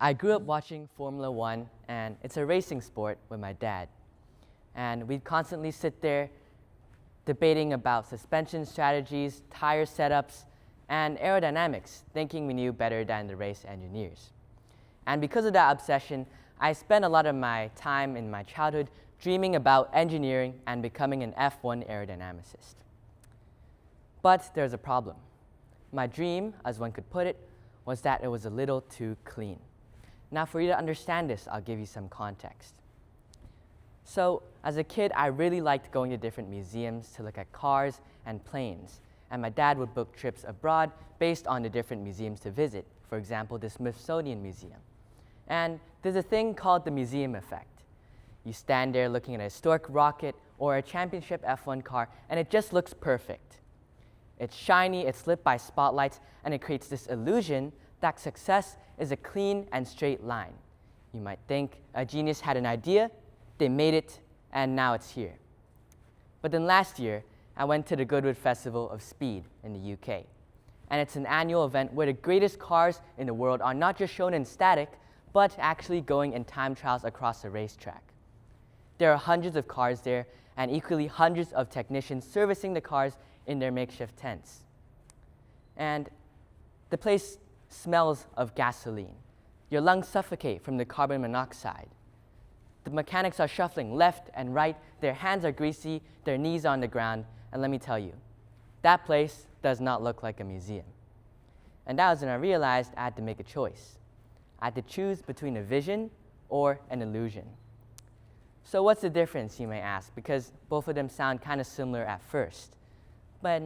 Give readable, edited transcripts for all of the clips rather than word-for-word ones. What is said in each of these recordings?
I grew up watching Formula One, and it's a racing sport with my dad. And we'd constantly sit there debating about suspension strategies, tire setups, and aerodynamics, thinking we knew better than the race engineers. And because of that obsession, I spent a lot of my time in my childhood dreaming about engineering and becoming an F1 aerodynamicist. But there's a problem. My dream, as one could put it, was that it was a little too clean. Now, for you to understand this, I'll give you some context. So, as a kid, I really liked going to different museums to look at cars and planes, and my dad would book trips abroad based on the different museums to visit, for example, the Smithsonian Museum. And there's a thing called the museum effect. You stand there looking at a historic rocket or a championship F1 car, and it just looks perfect. It's shiny, it's lit by spotlights, and it creates this illusion that success is a clean and straight line. You might think a genius had an idea, they made it, and now it's here. But then last year, I went to the Goodwood Festival of Speed in the UK. And it's an annual event where the greatest cars in the world are not just shown in static, but actually going in time trials across the racetrack. There are hundreds of cars there, and equally hundreds of technicians servicing the cars in their makeshift tents. And the place smells of gasoline. Your lungs suffocate from the carbon monoxide. The mechanics are shuffling left and right, their hands are greasy, their knees are on the ground, and let me tell you, that place does not look like a museum. And that was when I realized I had to make a choice. I had to choose between a vision or an illusion. So what's the difference, you may ask, because both of them sound kind of similar at first. But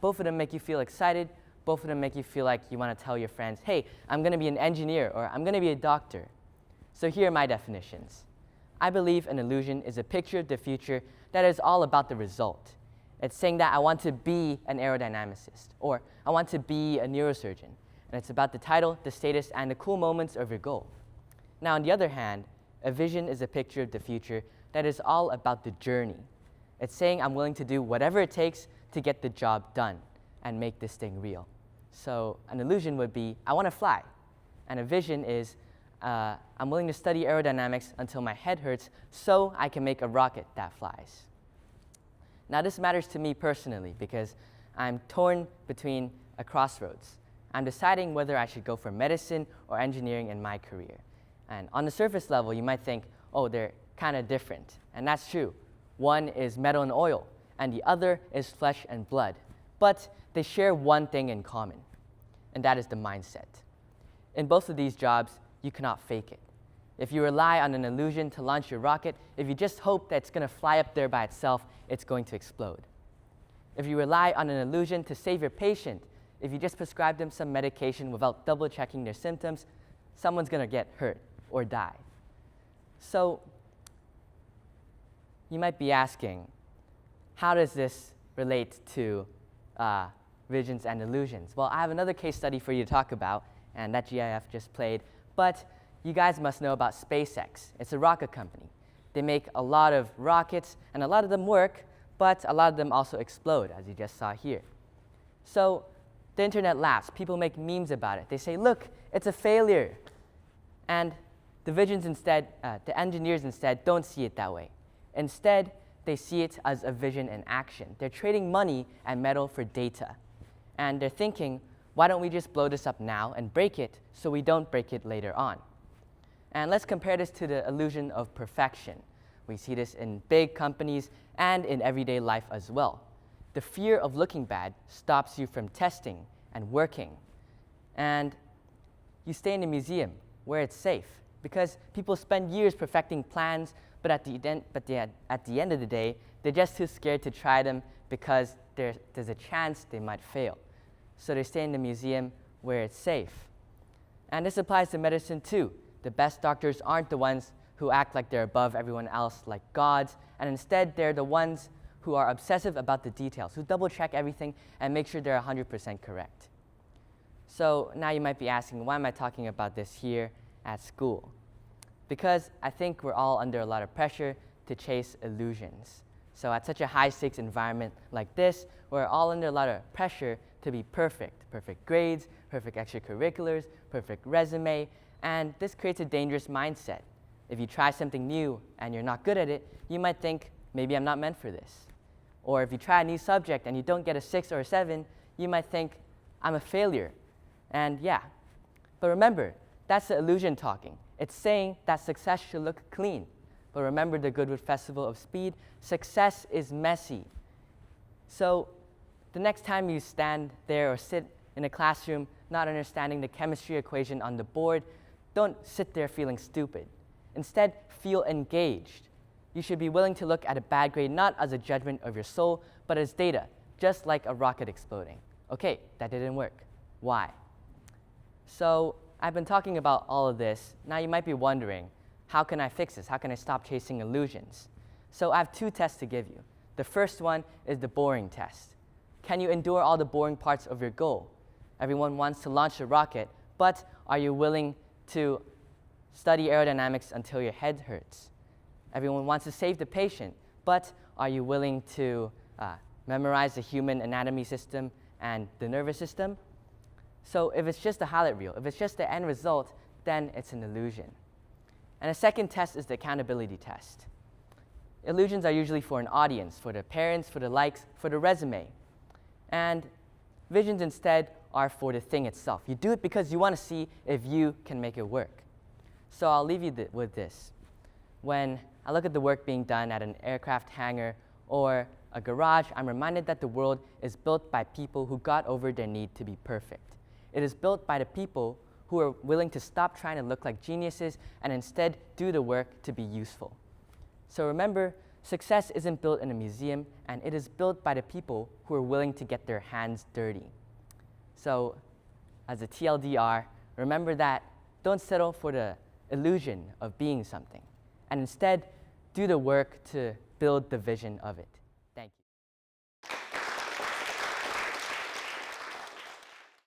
both of them make you feel excited, both of them make you feel like you want to tell your friends, hey, I'm going to be an engineer or I'm going to be a doctor. So here are my definitions. I believe an illusion is a picture of the future that is all about the result. It's saying that I want to be an aerodynamicist, or I want to be a neurosurgeon. And it's about the title, the status, and the cool moments of your goal. Now, on the other hand, a vision is a picture of the future that is all about the journey. It's saying I'm willing to do whatever it takes to get the job done and make this thing real. So an illusion would be, I want to fly. And a vision is, I'm willing to study aerodynamics until my head hurts so I can make a rocket that flies. Now this matters to me personally because I'm torn between a crossroads. I'm deciding whether I should go for medicine or engineering in my career. And on the surface level, you might think, oh, they're kind of different. And that's true. One is metal and oil, and the other is flesh and blood. But they share one thing in common, and that is the mindset. In both of these jobs, you cannot fake it. If you rely on an illusion to launch your rocket, if you just hope that it's going to fly up there by itself, it's going to explode. If you rely on an illusion to save your patient, if you just prescribe them some medication without double-checking their symptoms, someone's going to get hurt or die. So you might be asking, how does this relate to visions and illusions? Well, I have another case study for you to talk about, and that GIF just played, but you guys must know about SpaceX. It's a rocket company. They make a lot of rockets, and a lot of them work, but a lot of them also explode, as you just saw here. So the internet laughs. People make memes about it. They say, look, it's a failure. And the engineers instead don't see it that way. Instead, they see it as a vision in action. They're trading money and metal for data. And they're thinking, why don't we just blow this up now and break it so we don't break it later on? And let's compare this to the illusion of perfection. We see this in big companies and in everyday life as well. The fear of looking bad stops you from testing and working. And you stay in a museum where it's safe because people spend years perfecting plans, but at the end of the day, they're just too scared to try them because there's a chance they might fail. So they stay in the museum where it's safe. And this applies to medicine too. The best doctors aren't the ones who act like they're above everyone else like gods, and instead they're the ones who are obsessive about the details, who double-check everything and make sure they're 100% correct. So now you might be asking, why am I talking about this here at school? Because I think we're all under a lot of pressure to chase illusions. So at such a high-stakes environment like this, we're all under a lot of pressure to be perfect. Perfect grades, perfect extracurriculars, perfect resume, and this creates a dangerous mindset. If you try something new and you're not good at it, you might think, maybe I'm not meant for this. Or if you try a new subject and you don't get a 6 or a 7, you might think, I'm a failure. And yeah, but remember, that's the illusion talking. It's saying that success should look clean. But remember the Goodwood Festival of Speed, success is messy. So the next time you stand there or sit in a classroom not understanding the chemistry equation on the board, don't sit there feeling stupid. Instead, feel engaged. You should be willing to look at a bad grade not as a judgment of your soul, but as data, just like a rocket exploding. Okay, that didn't work. Why? So I've been talking about all of this. Now you might be wondering, how can I fix this? How can I stop chasing illusions? So I have 2 tests to give you. The first one is the boring test. Can you endure all the boring parts of your goal? Everyone wants to launch a rocket, but are you willing to study aerodynamics until your head hurts? Everyone wants to save the patient, but are you willing to memorize the human anatomy system and the nervous system? So if it's just a highlight reel, if it's just the end result, then it's an illusion. And a second test is the accountability test. Illusions are usually for an audience, for the parents, for the likes, for the resume. And visions instead are for the thing itself. You do it because you want to see if you can make it work. So I'll leave you with this. When I look at the work being done at an aircraft hangar or a garage, I'm reminded that the world is built by people who got over their need to be perfect. It is built by the people who are willing to stop trying to look like geniuses and instead do the work to be useful. So remember, success isn't built in a museum, and it is built by the people who are willing to get their hands dirty. So as a TLDR, remember that don't settle for the illusion of being something, and instead do the work to build the vision of it.